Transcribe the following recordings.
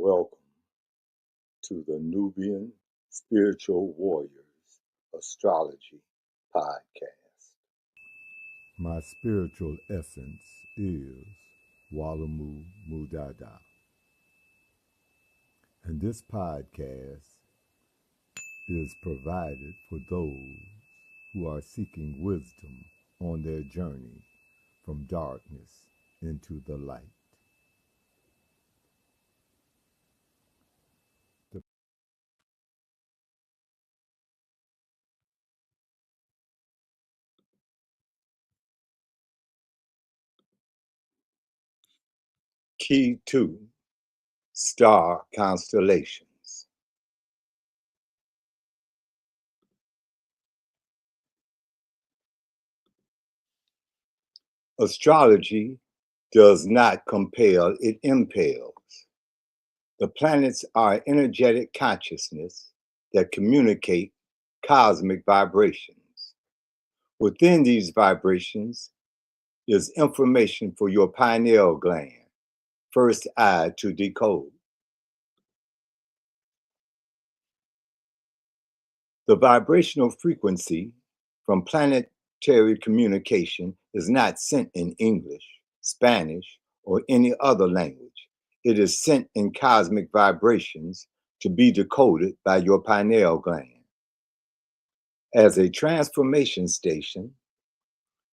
Welcome to the NuBn Spiritual Warriors Astrology Podcast. My spiritual essence is Walamu Mudada. And this podcast is provided for those who are seeking wisdom on their journey from darkness into the light. Kee2 Star Constellations. Astrology does not compel, it impels. The planets are energetic consciousness that communicate cosmic vibrations. Within these vibrations is information for your pineal gland, first eye to decode. The vibrational frequency from planetary communication is not sent in English, Spanish, or any other language. It is sent in cosmic vibrations to be decoded by your pineal gland. As a transformation station,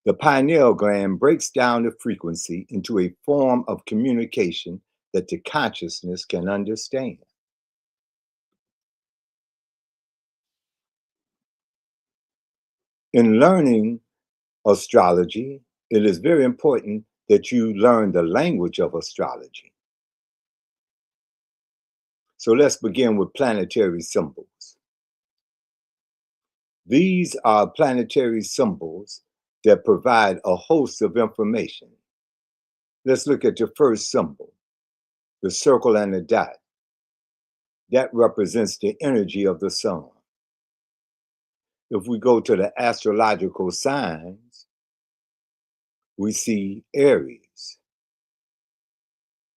the pineal gland breaks down the frequency into a form of communication that the consciousness can understand. In learning astrology, it is very important that you learn the language of astrology. So let's begin with planetary symbols. These are planetary symbols that provide a host of information. Let's look at your first symbol, the circle and the dot. That represents the energy of the sun. If we go to the astrological signs, we see Aries.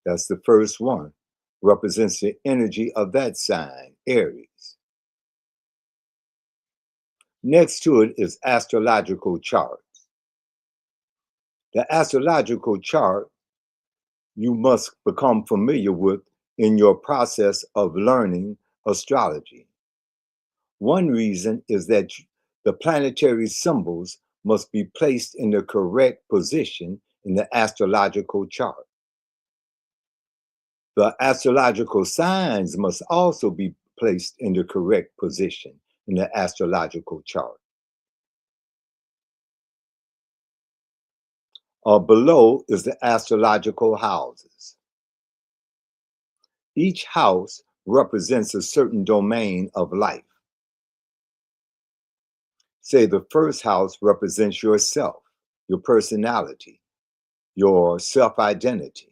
That's the first one, represents the energy of that sign, Aries. Next to it is astrological charts. The astrological chart you must become familiar with in your process of learning astrology. One reason is that the planetary symbols must be placed in the correct position in the astrological chart. The astrological signs must also be placed in the correct position in the astrological chart. Below is the astrological houses. Each house represents a certain domain of life. Say the first house represents yourself, your personality, your self-identity.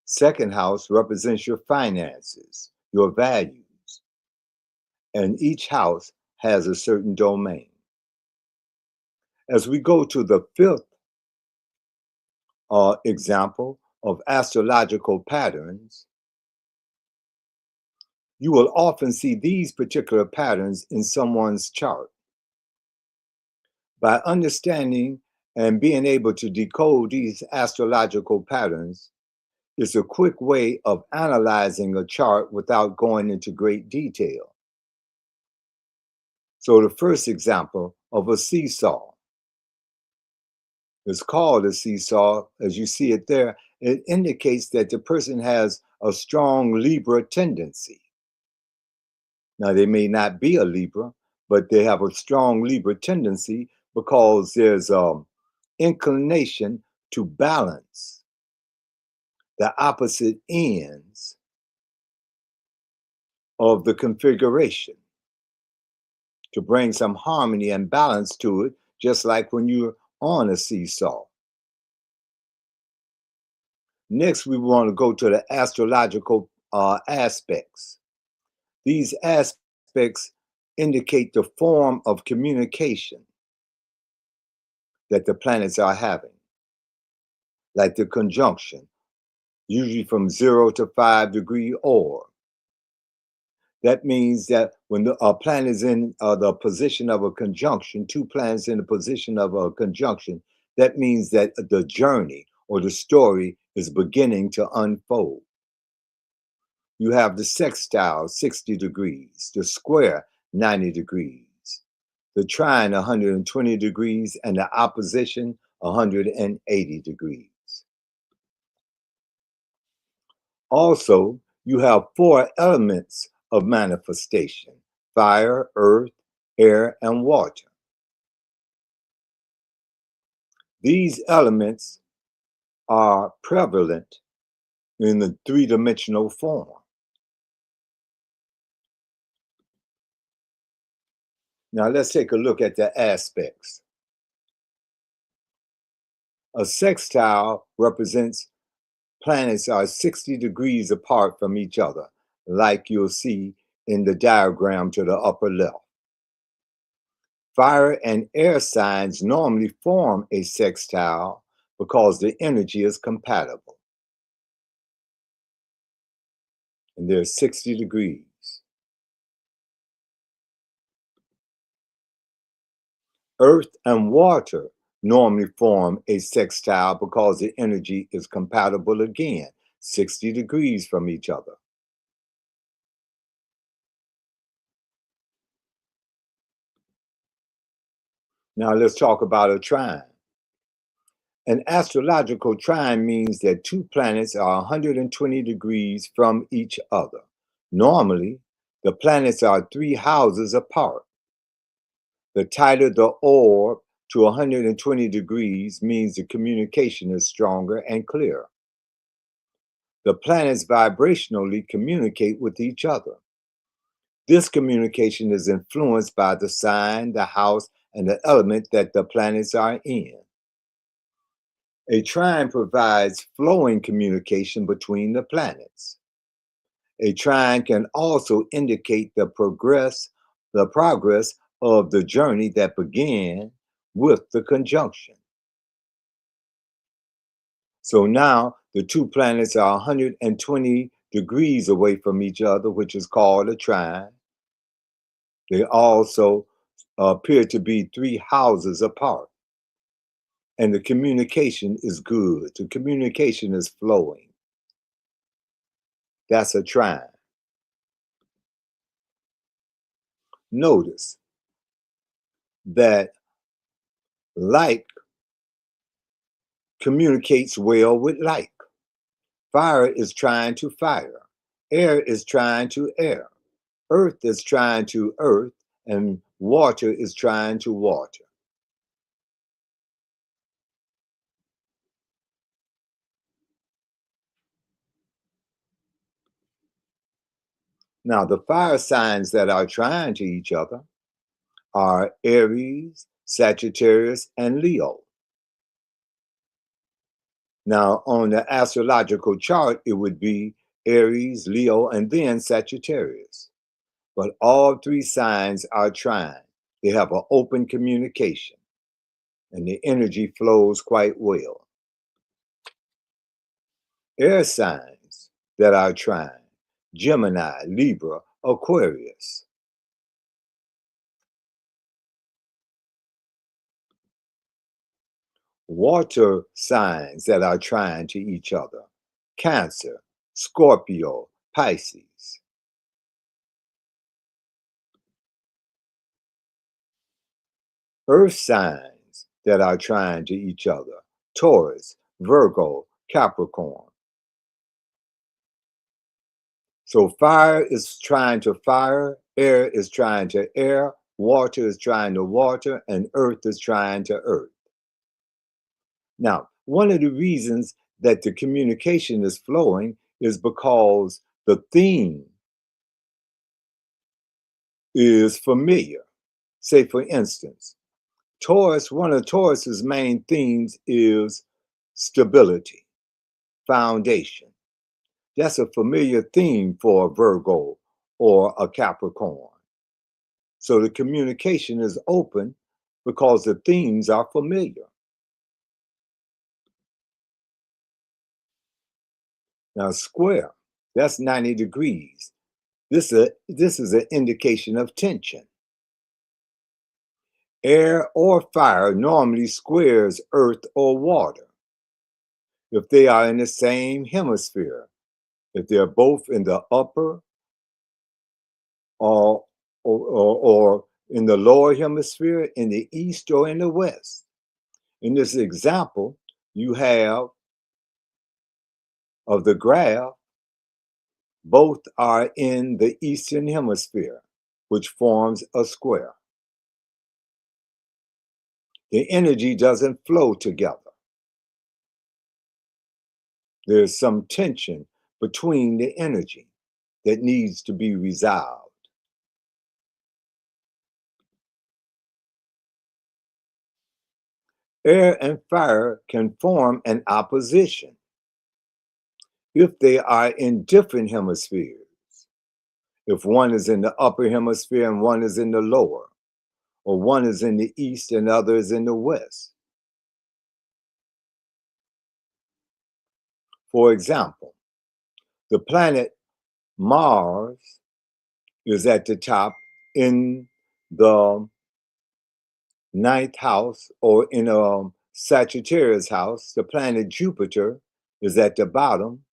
Second house represents your finances, your values. And each house has a certain domain. As we go to the fifth example of astrological patterns, you will often see these particular patterns in someone's chart. By understanding and being able to decode these astrological patterns is a quick way of analyzing a chart without going into great detail. So the first example of a seesaw. It's called a seesaw, as you see it there. It indicates that the person has a strong Libra tendency. Now, they may not be a Libra, but they have a strong Libra tendency because there's an inclination to balance the opposite ends of the configuration, to bring some harmony and balance to it, just like when you're on a seesaw. Next, we want to go to the astrological aspects. These aspects indicate the form of communication that the planets are having, like the conjunction usually from 0 to 5-degree orb. That means that when a planet is in the position of a conjunction, two planets in the position of a conjunction, that means that the journey or the story is beginning to unfold. You have the sextile, 60 degrees, the square, 90 degrees, the trine, 120 degrees, and the opposition, 180 degrees. Also, you have 4 elements of manifestation: fire, earth, air, and water. These elements are prevalent in the 3-dimensional form. Now let's take a look at the aspects. A sextile represents planets are 60 degrees apart from each other, like you'll see in the diagram to the upper left. Fire and air signs normally form a sextile because the energy is compatible. And they're 60 degrees. Earth and water normally form a sextile because the energy is compatible again, 60 degrees from each other. Now let's talk about a trine. An astrological trine means that two planets are 120 degrees from each other. Normally, the planets are 3 houses apart. The tighter the orb to 120 degrees means the communication is stronger and clearer. The planets vibrationally communicate with each other. This communication is influenced by the sign, the house, and the element that the planets are in. A trine provides flowing communication between the planets. A trine can also indicate the progress of the journey that began with the conjunction. So now the two planets are 120 degrees away from each other, which is called a trine. They also appear to be 3 houses apart. And the communication is good. The communication is flowing. That's a trine. Notice that like communicates well with like. Fire is trying to fire. Air is trying to air. Earth is trying to earth. And water is trying to water. Now, the fire signs that are trying to each other are Aries, Sagittarius, and Leo. Now, on the astrological chart, it would be Aries, Leo, and then Sagittarius. But all 3 signs are trine. They have an open communication, and the energy flows quite well. Air signs that are trine: Gemini, Libra, Aquarius. Water signs that are trine to each other: Cancer, Scorpio, Pisces. Earth signs that are trine to each other: Taurus, Virgo, Capricorn. So fire is trying to fire, air is trying to air, water is trying to water, and earth is trying to earth. Now, one of the reasons that the communication is flowing is because the theme is familiar. Say, for instance, Taurus, one of Taurus's main themes is stability, foundation. That's a familiar theme for a Virgo or a Capricorn. So the communication is open because the themes are familiar. Now, square, that's 90 degrees. This is an indication of tension. Air or fire normally squares earth or water if they are in the same hemisphere, if they're both in the upper or in the lower hemisphere, in the east or in the west. In this example, you have of the graph, both are in the eastern hemisphere, which forms a square. The energy doesn't flow together. There's some tension between the energy that needs to be resolved. Air and fire can form an opposition if they are in different hemispheres. If one is in the upper hemisphere and one is in the lower, or one is in the east and other is in the west. For example, the planet Mars is at the top in the ninth house, or in a Sagittarius house. The planet Jupiter is at the bottom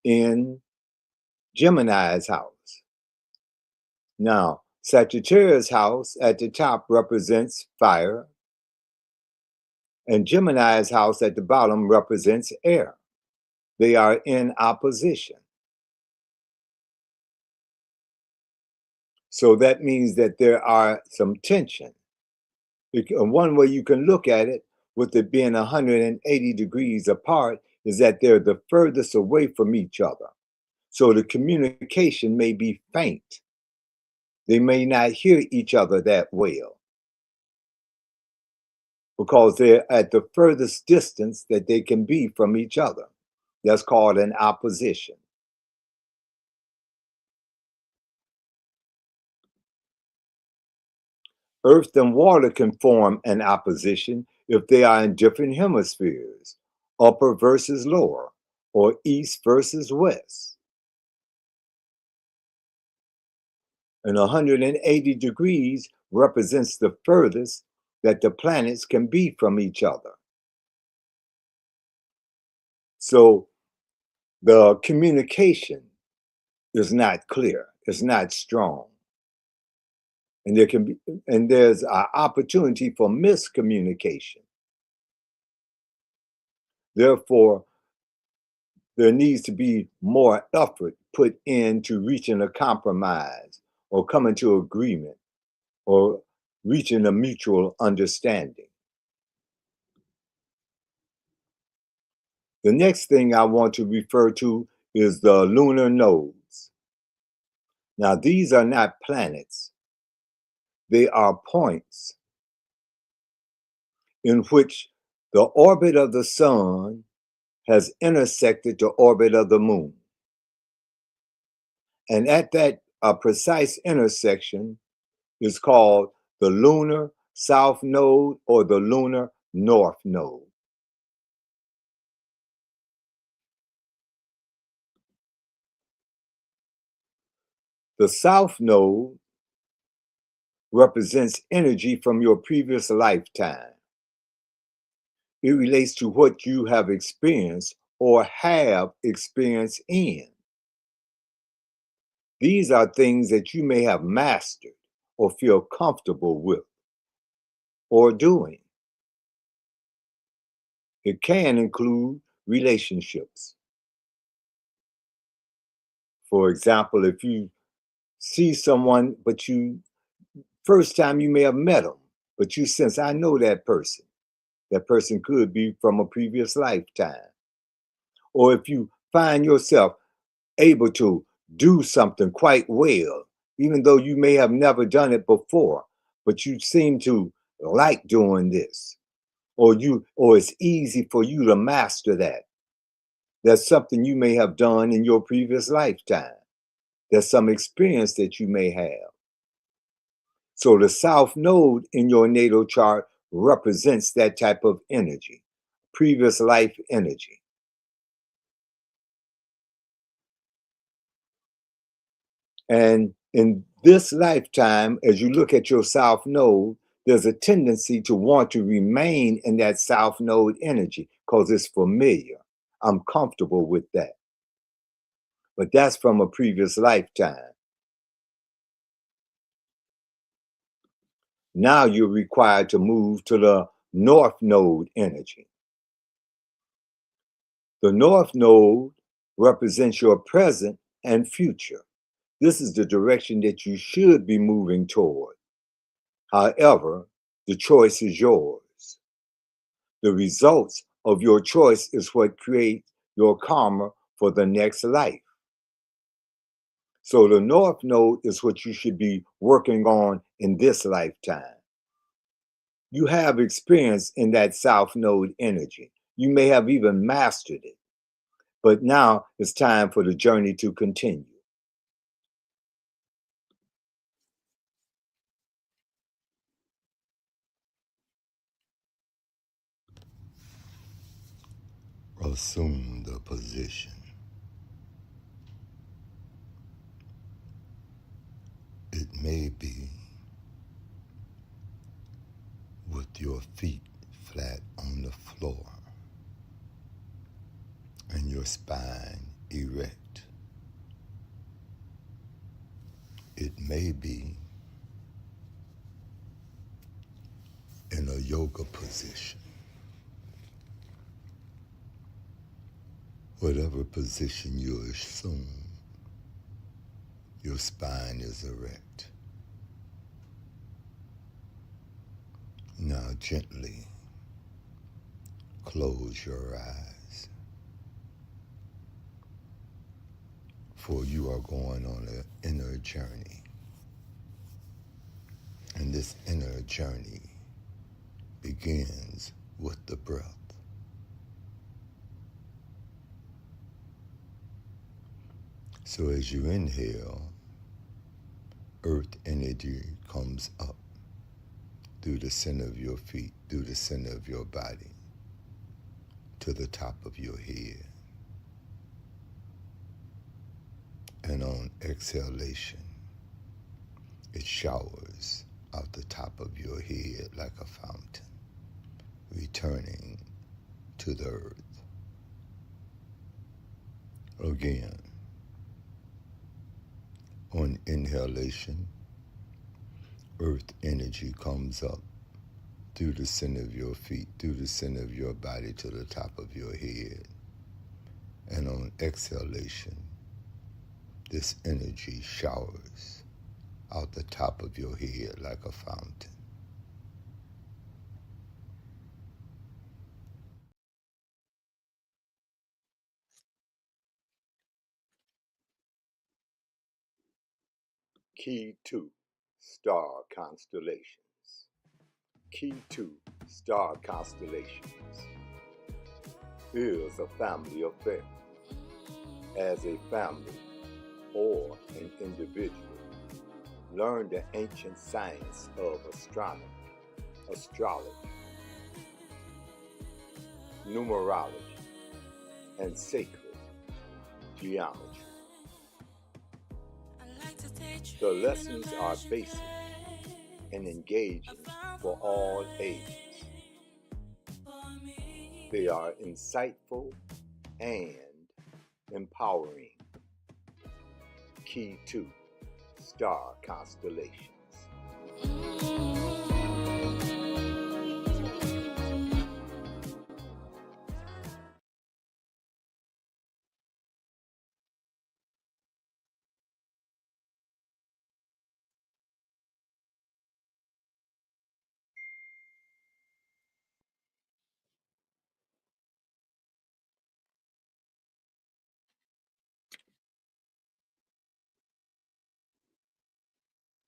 in Gemini's house. Now, Sagittarius house at the top represents fire, and Gemini's house at the bottom represents air. They are in opposition. So that means that there are some tension. One way you can look at it, with it being 180 degrees apart, is that they're the furthest away from each other. So the communication may be faint. They may not hear each other that well because they're at the furthest distance that they can be from each other. That's called an opposition. Earth and water can form an opposition if they are in different hemispheres, upper versus lower, or east versus west. And 180 degrees represents the furthest that the planets can be from each other. So the communication is not clear, it's not strong. And there's an opportunity for miscommunication. Therefore, there needs to be more effort put into reaching a compromise or coming to agreement or reaching a mutual understanding. The next thing I want to refer to is the lunar nodes. Now, these are not planets. They are points in which the orbit of the sun has intersected the orbit of the moon. And at that precise intersection is called the lunar south node or the lunar north node. The south node represents energy from your previous lifetime. It relates to what you have experienced or have experience in. These are things that you may have mastered or feel comfortable with or doing. It can include relationships. For example, if you see someone, but first time you may have met them, but you sense, I know that person. That person could be from a previous lifetime. Or if you find yourself able to do something quite well, even though you may have never done it before, but you seem to like doing this, or it's easy for you to master that. That's something you may have done in your previous lifetime. There's some experience that you may have. So the south node in your natal chart represents that type of energy, previous life energy. And in this lifetime, as you look at your South Node, there's a tendency to want to remain in that South Node energy because it's familiar. I'm comfortable with that. But that's from a previous lifetime. Now you're required to move to the North Node energy. The North Node represents your present and future. This is the direction that you should be moving toward. However, the choice is yours. The results of your choice is what creates your karma for the next life. So the North Node is what you should be working on in this lifetime. You have experience in that South Node energy. You may have even mastered it. But now it's time for the journey to continue. Assume the position. It may be with your feet flat on the floor and your spine erect. It may be in a yoga position. Whatever position you assume, your spine is erect. Now gently close your eyes, for you are going on an inner journey. And this inner journey begins with the breath. So as you inhale, earth energy comes up through the center of your feet, through the center of your body, to the top of your head. And on exhalation, it showers out the top of your head like a fountain, returning to the earth. Again, on inhalation, earth energy comes up through the center of your feet, through the center of your body to the top of your head. And on exhalation, this energy showers out the top of your head like a fountain. Kee2, star constellations. Kee2, star constellations is a family affair. As a family or an individual, learn the ancient science of astronomy, astrology, numerology, and sacred geometry. The lessons are basic and engaging for all ages. They are insightful and empowering. Kee2, star constellations.